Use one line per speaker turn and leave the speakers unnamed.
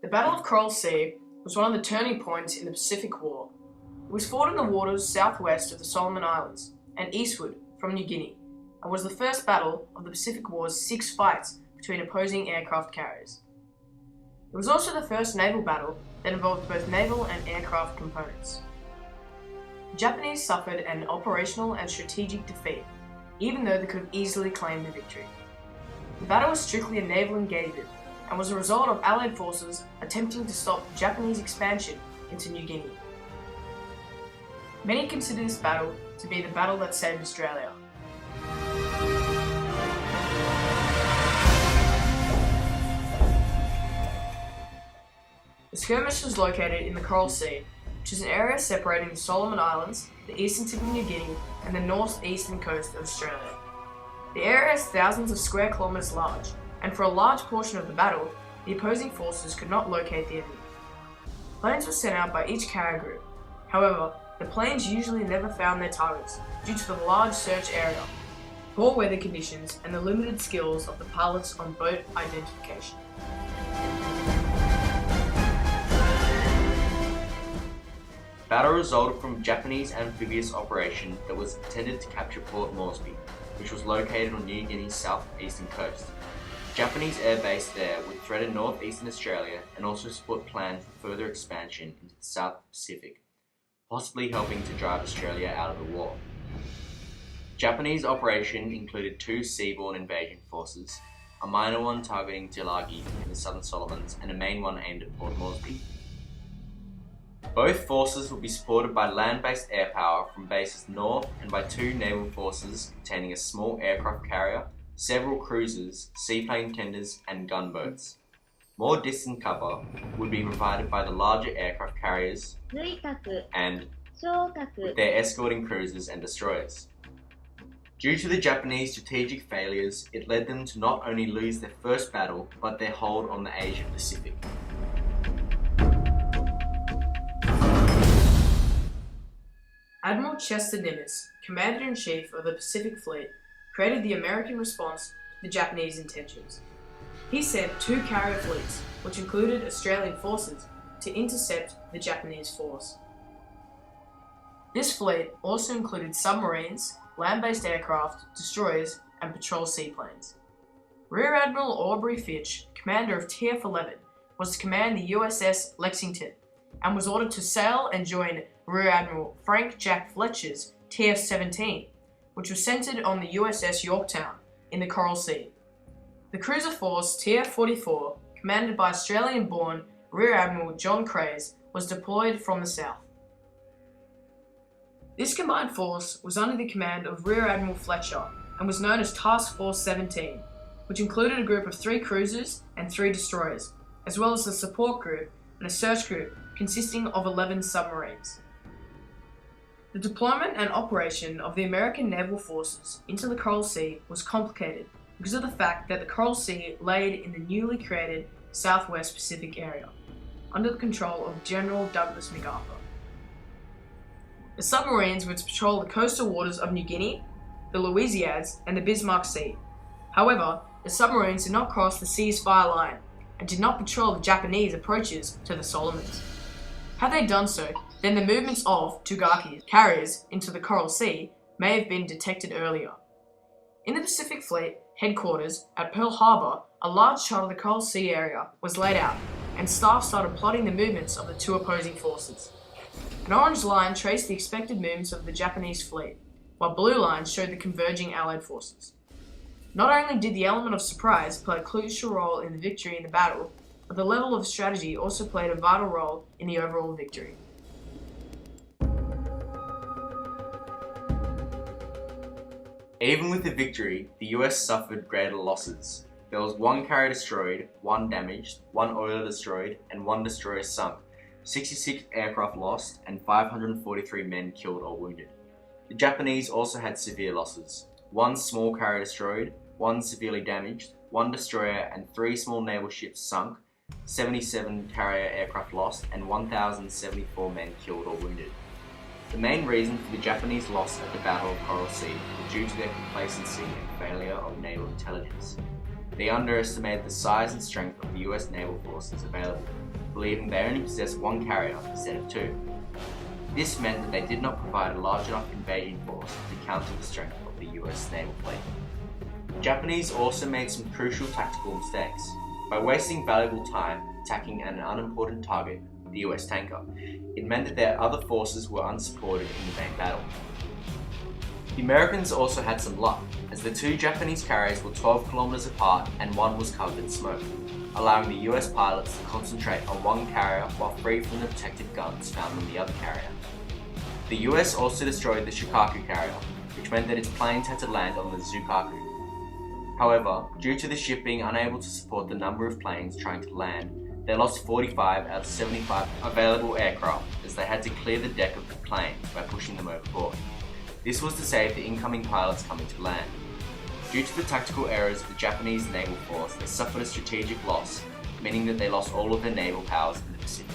The Battle of Coral Sea was one of the turning points in the Pacific War. It was fought in the waters southwest of the Solomon Islands and eastward from New Guinea, and was the first battle of the Pacific War's 6 fights between opposing aircraft carriers. It was also the first naval battle that involved both naval and aircraft components. The Japanese suffered an operational and strategic defeat, even though they could have easily claimed the victory. The battle was strictly a naval engagement and was a result of Allied forces attempting to stop Japanese expansion into New Guinea. Many consider this battle to be the battle that saved Australia. The skirmish was located in the Coral Sea, which is an area separating the Solomon Islands, the eastern tip of New Guinea, and the northeastern coast of Australia. The area is thousands of square kilometres large, and for a large portion of the battle, the opposing forces could not locate the enemy. Planes were sent out by each carrier group. However, the planes usually never found their targets due to the large search area, poor weather conditions, and the limited skills of the pilots on boat identification.
The battle resulted from a Japanese amphibious operation that was intended to capture Port Moresby, which was located on New Guinea's southeastern coast. The Japanese air base there would threaten northeastern Australia and also support plans for further expansion into the South Pacific, possibly helping to drive Australia out of the war. The Japanese operation included 2 seaborne invasion forces, a minor one targeting Dilagi in the Southern Solomons and a main one aimed at Port Moresby. Both forces will be supported by land-based air power from bases north and by 2 naval forces containing a small aircraft carrier, several cruisers, seaplane tenders, and gunboats. More distant cover would be provided by the larger aircraft carriers and with their escorting cruisers and destroyers. Due to the Japanese strategic failures, it led them to not only lose their first battle, but their hold on the Asia Pacific.
Admiral Chester Nimitz, Commander-in-Chief of the Pacific Fleet, created the American response to the Japanese intentions. He sent 2 carrier fleets, which included Australian forces, to intercept the Japanese force. This fleet also included submarines, land-based aircraft, destroyers, and patrol seaplanes. Rear Admiral Aubrey Fitch, commander of TF-11, was to command the USS Lexington, and was ordered to sail and join Rear Admiral Frank Jack Fletcher's TF-17, which was centered on the USS Yorktown in the Coral Sea. The cruiser force TF-44, commanded by Australian-born Rear Admiral John Craze, was deployed from the south. This combined force was under the command of Rear Admiral Fletcher and was known as Task Force 17, which included a group of 3 cruisers and 3 destroyers, as well as a support group and a search group consisting of 11 submarines. The deployment and operation of the American naval forces into the Coral Sea was complicated because of the fact that the Coral Sea laid in the newly created Southwest Pacific area, under the control of General Douglas MacArthur. The submarines were to patrol the coastal waters of New Guinea, the Louisiades, and the Bismarck Sea. However, the submarines did not cross the ceasefire line and did not patrol the Japanese approaches to the Solomons. Had they done so, then the movements of Tugaki carriers into the Coral Sea may have been detected earlier. In the Pacific Fleet headquarters at Pearl Harbor, a large chart of the Coral Sea area was laid out, and staff started plotting the movements of the 2 opposing forces. An orange line traced the expected movements of the Japanese fleet, while blue lines showed the converging Allied forces. Not only did the element of surprise play a crucial role in the victory in the battle, but the level of strategy also played a vital role in the overall victory.
Even with the victory, the US suffered greater losses. There was 1 carrier destroyed, 1 damaged, 1 oiler destroyed, and 1 destroyer sunk, 66 aircraft lost, and 543 men killed or wounded. The Japanese also had severe losses: 1 small carrier destroyed, 1 severely damaged, 1 destroyer and 3 small naval ships sunk, 77 carrier aircraft lost, and 1,074 men killed or wounded. The main reason for the Japanese loss at the Battle of Coral Sea was due to their complacency and failure of naval intelligence. They underestimated the size and strength of the US naval forces available, believing they only possessed one carrier instead of two. This meant that they did not provide a large enough invading force to counter the strength of the US naval fleet. The Japanese also made some crucial tactical mistakes. By wasting valuable time attacking an unimportant target, the US tanker, it meant that their other forces were unsupported in the main battle. The Americans also had some luck, as the two Japanese carriers were 12 kilometers apart and one was covered in smoke, allowing the US pilots to concentrate on one carrier while free from the protective guns found on the other carrier. The US also destroyed the Shikaku carrier, which meant that its planes had to land on the Zukaku. However, due to the ship being unable to support the number of planes trying to land, they lost 45 out of 75 available aircraft as they had to clear the deck of the plane by pushing them overboard. This was to save the incoming pilots coming to land. Due to the tactical errors of the Japanese naval force, they suffered a strategic loss, meaning that they lost all of their naval powers in the Pacific.